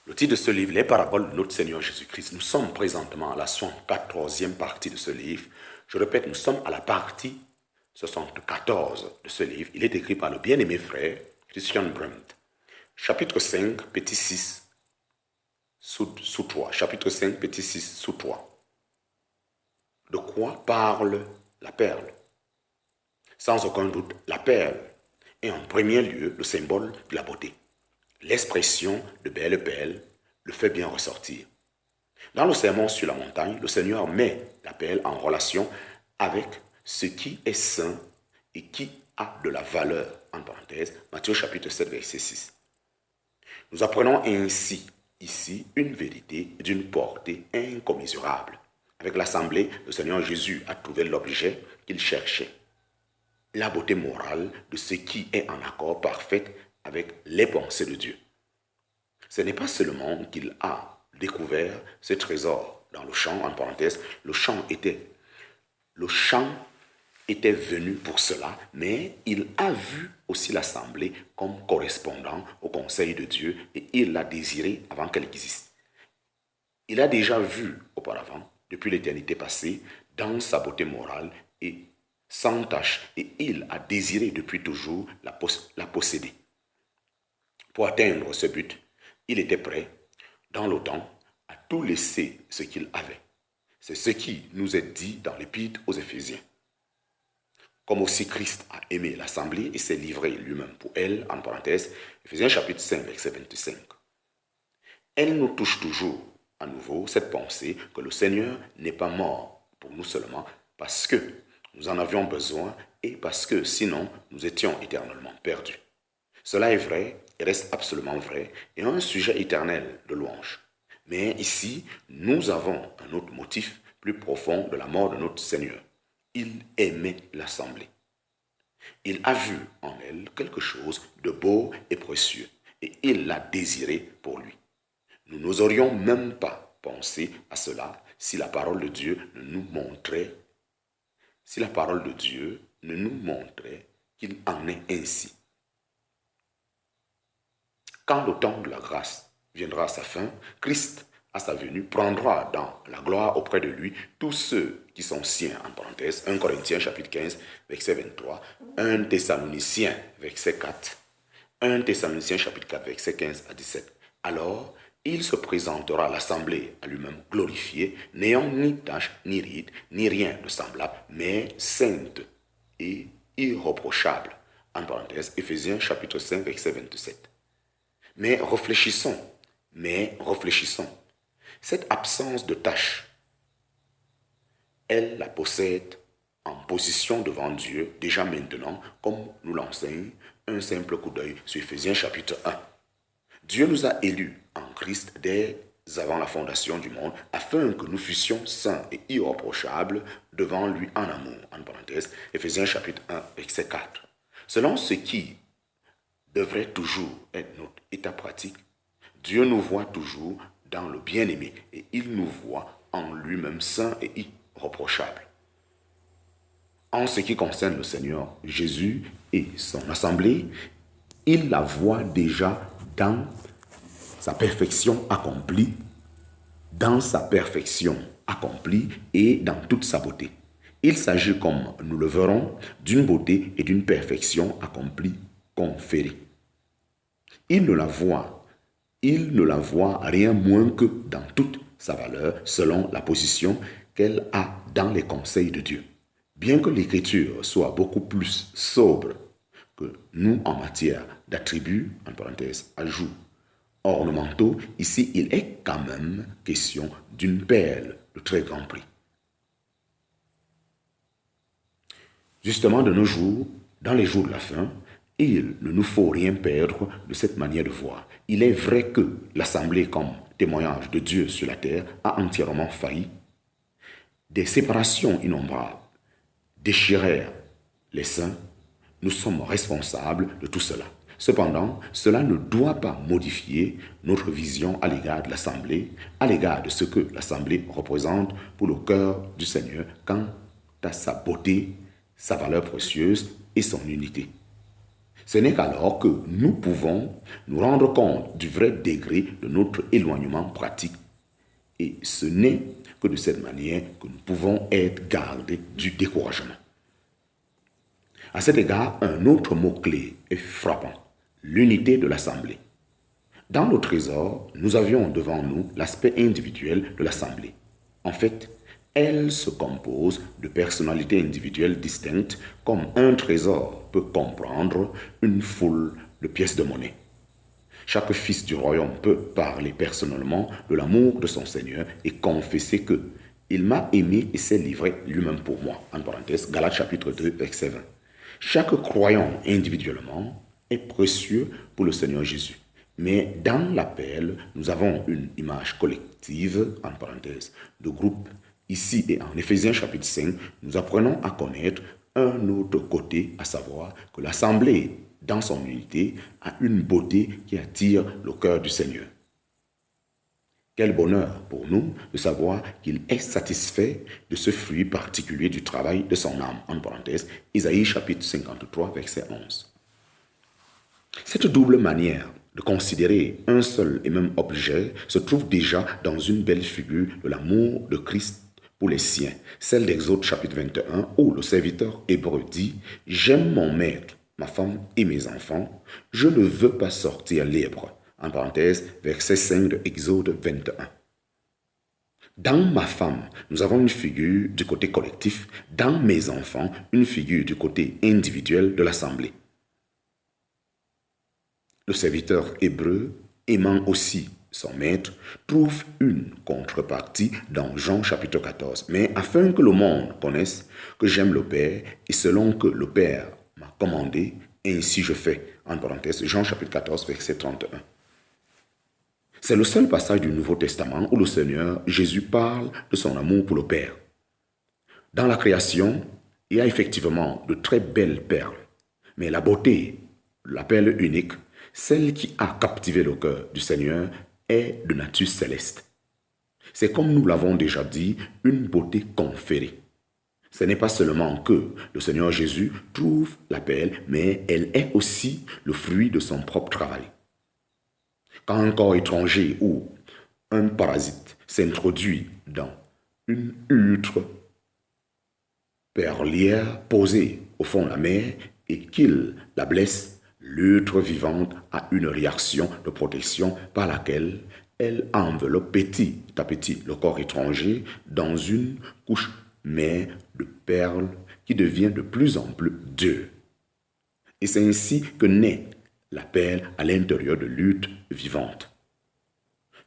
Le titre de ce livre, Les paraboles de notre Seigneur Jésus-Christ. Nous sommes présentement à la 74e partie de ce livre. Je répète, nous sommes à la partie 74 de ce livre. Il est écrit par le bien-aimé frère Christian Brandt. Chapitre 5, petit 6, sous 3. Chapitre 5, petit 6, sous 3. De quoi parle la perle? Sans aucun doute, la perle est en premier lieu le symbole de la beauté. L'expression de belle perle le fait bien ressortir. Dans le sermon sur la montagne, le Seigneur met la perle en relation avec ce qui est saint et qui a de la valeur, en parenthèse, Matthieu chapitre 7, verset 6. Nous apprenons ainsi ici une vérité d'une portée incommensurable. Avec l'assemblée, le Seigneur Jésus a trouvé l'objet qu'il cherchait. La beauté morale de ce qui est en accord parfait avec les pensées de Dieu. Ce n'est pas seulement qu'il a découvert ce trésor dans le champ, en parenthèse, le champ était venu pour cela, mais il a vu aussi l'assemblée comme correspondant au conseil de Dieu et il l'a désiré avant qu'elle existe. Il a déjà vu auparavant, depuis l'éternité passée, dans sa beauté morale et sans tache, et il a désiré depuis toujours la posséder. Pour atteindre ce but, il était prêt, dans le temps, à tout laisser ce qu'il avait. C'est ce qui nous est dit dans l'Épître aux Éphésiens. Comme aussi Christ a aimé l'assemblée et s'est livré lui-même pour elle, en parenthèse, Éphésiens chapitre 5, verset 25. Elle nous touche toujours à nouveau cette pensée que le Seigneur n'est pas mort pour nous seulement parce que nous en avions besoin et parce que sinon nous étions éternellement perdus. Cela est vrai et reste absolument vrai et un sujet éternel de louange. Mais ici, nous avons un autre motif plus profond de la mort de notre Seigneur. Il aimait l'assemblée. Il a vu en elle quelque chose de beau et précieux et il l'a désiré pour lui. Nous n'oserions même pas penser à cela si la parole de Dieu ne nous montrait qu'il en est ainsi. Quand le temps de la grâce viendra à sa fin, Christ, à sa venue, prendra dans la gloire auprès de lui tous ceux qui sont siens, en parenthèse, 1 Corinthiens chapitre 15, verset 23, 1 Thessaloniciens, verset 4, 1 Thessaloniciens chapitre 4, verset 15 à 17. Alors, il se présentera à l'assemblée à lui-même glorifié, n'ayant ni tache, ni ride, ni rien de semblable, mais sainte et irréprochable. En parenthèse, Éphésiens chapitre 5, verset 27. Mais réfléchissons. Cette absence de tache, elle la possède en position devant Dieu, déjà maintenant, comme nous l'enseigne un simple coup d'œil sur Éphésiens chapitre 1. Dieu nous a élus en Christ dès avant la fondation du monde, afin que nous fussions saints et irréprochables devant lui en amour. En parenthèse, Éphésiens chapitre 1, verset 4. Selon ce qui devrait toujours être notre état pratique, Dieu nous voit toujours dans le bien-aimé et il nous voit en lui-même saint et irréprochable. En ce qui concerne le Seigneur Jésus et son assemblée, il la voit déjà dans sa perfection accomplie, et dans toute sa beauté. Il s'agit, comme nous le verrons, d'une beauté et d'une perfection accomplie, conférée. Il ne la voit rien moins que dans toute sa valeur, selon la position qu'elle a dans les conseils de Dieu. Bien que l'Écriture soit beaucoup plus sobre que nous en matière d'attributs, en parenthèse, ajouts ornementaux, ici il est quand même question d'une perle de très grand prix. Justement, de nos jours, dans les jours de la fin, il ne nous faut rien perdre de cette manière de voir. Il est vrai que l'assemblée, comme témoignage de Dieu sur la terre, a entièrement failli. Des séparations innombrables déchirèrent les saints. Nous sommes responsables de tout cela. Cependant, cela ne doit pas modifier notre vision à l'égard de l'assemblée, à l'égard de ce que l'assemblée représente pour le cœur du Seigneur quant à sa beauté, sa valeur précieuse et son unité. Ce n'est qu'alors que nous pouvons nous rendre compte du vrai degré de notre éloignement pratique. Et ce n'est que de cette manière que nous pouvons être gardés du découragement. À cet égard, un autre mot-clé est frappant, l'unité de l'Assemblée. Dans le trésor, nous avions devant nous l'aspect individuel de l'Assemblée. En fait, elle se compose de personnalités individuelles distinctes comme un trésor peut comprendre une foule de pièces de monnaie. Chaque fils du royaume peut parler personnellement de l'amour de son Seigneur et confesser que il m'a aimé et s'est livré lui-même pour moi. En parenthèse, Galates chapitre 2, verset 20. Chaque croyant individuellement est précieux pour le Seigneur Jésus. Mais dans l'appel, nous avons une image collective, en parenthèse, de groupe. Ici et en Éphésiens chapitre 5, nous apprenons à connaître un autre côté, à savoir que l'Assemblée, dans son unité, a une beauté qui attire le cœur du Seigneur. Quel bonheur pour nous de savoir qu'il est satisfait de ce fruit particulier du travail de son âme, en parenthèse, Isaïe chapitre 53, verset 11. Cette double manière de considérer un seul et même objet se trouve déjà dans une belle figure de l'amour de Christ pour les siens, celle d'Exode chapitre 21, où le serviteur hébreu dit « J'aime mon maître, ma femme et mes enfants, je ne veux pas sortir libre ». En parenthèse, verset 5 de Exode 21. Dans ma femme, nous avons une figure du côté collectif, dans mes enfants, une figure du côté individuel de l'assemblée. Le serviteur hébreu, aimant aussi son maître, trouve une contrepartie dans Jean chapitre 14. Mais afin que le monde connaisse que j'aime le Père et selon que le Père m'a commandé, ainsi je fais. En parenthèse, Jean chapitre 14, verset 31. C'est le seul passage du Nouveau Testament où le Seigneur Jésus parle de son amour pour le Père. Dans la création, il y a effectivement de très belles perles, mais la beauté, la perle unique, celle qui a captivé le cœur du Seigneur, est de nature céleste. C'est comme nous l'avons déjà dit, une beauté conférée. Ce n'est pas seulement que le Seigneur Jésus trouve la perle, mais elle est aussi le fruit de son propre travail. Quand un corps étranger ou un parasite s'introduit dans une huître perlière posée au fond de la mer et qu'il la blesse, l'huître vivante a une réaction de protection par laquelle elle enveloppe petit à petit le corps étranger dans une couche mère de perles qui devient de plus en plus dure. Et c'est ainsi que naît la perle à l'intérieur de l'huître vivante.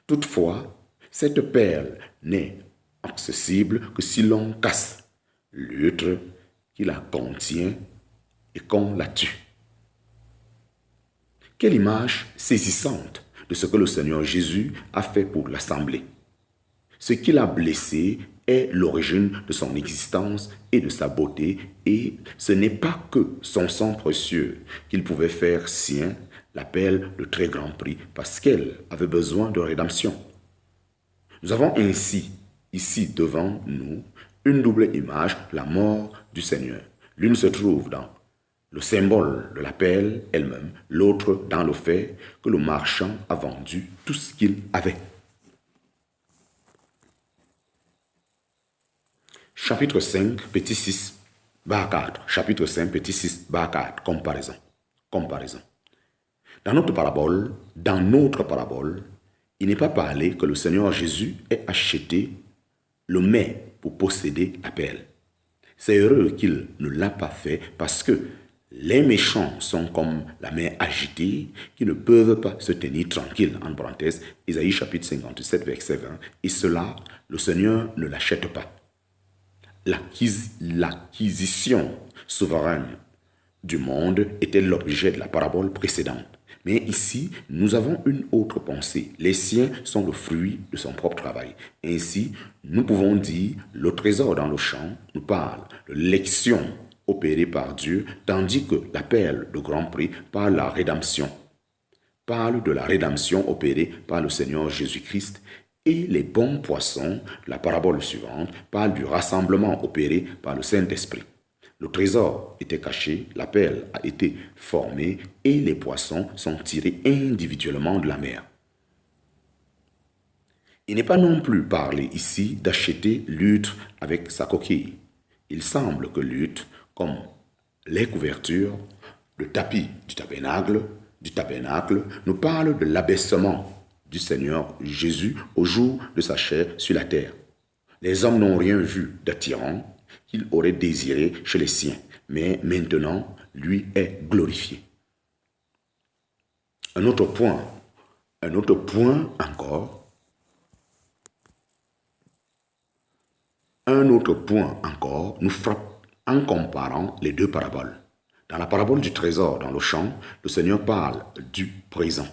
Toutefois, cette perle n'est accessible que si l'on casse l'huître qui la contient et qu'on la tue. Quelle image saisissante de ce que le Seigneur Jésus a fait pour l'assemblée. Ce qu'il a blessé est l'origine de son existence et de sa beauté, et ce n'est pas que son sang précieux qu'il pouvait faire sien, l'appel de très grand prix, parce qu'elle avait besoin de rédemption. Nous avons ainsi, ici devant nous, une double image, la mort du Seigneur. L'une se trouve dans le symbole de la perle elle-même, l'autre dans le fait que le marchand a vendu tout ce qu'il avait. Chapitre 5, petit 6, barre 4. Chapitre 5, petit 6, barre 4. Comparaison. Dans notre parabole, il n'est pas parlé que le Seigneur Jésus ait acheté le mets pour posséder la perle. C'est heureux qu'il ne l'a pas fait parce que les méchants sont comme la mer agitée qui ne peuvent pas se tenir tranquilles. En parenthèse, Isaïe chapitre 57, verset 20. Et cela, le Seigneur ne l'achète pas. L'acquisition souveraine du monde était l'objet de la parabole précédente. Mais ici, nous avons une autre pensée. Les siens sont le fruit de son propre travail. Ainsi, nous pouvons dire, le trésor dans le champ nous parle de l'élection opérée par Dieu, tandis que la perle de grand prix parle de la rédemption opérée par le Seigneur Jésus-Christ. Et les bons poissons, la parabole suivante, parle du rassemblement opéré par le Saint-Esprit. Le trésor était caché, la perle a été formée et les poissons sont tirés individuellement de la mer. Il n'est pas non plus parlé ici d'acheter l'huître avec sa coquille. Il semble que l'huître, comme les couvertures, le tapis du tabernacle, nous parle de l'abaissement du Seigneur Jésus au jour de sa chair sur la terre. Les hommes n'ont rien vu d'attirant qu'il aurait désiré chez les siens, mais maintenant, lui est glorifié. Un autre point encore nous frappe en comparant les deux paraboles. Dans la parabole du trésor dans le champ, le Seigneur parle du présent.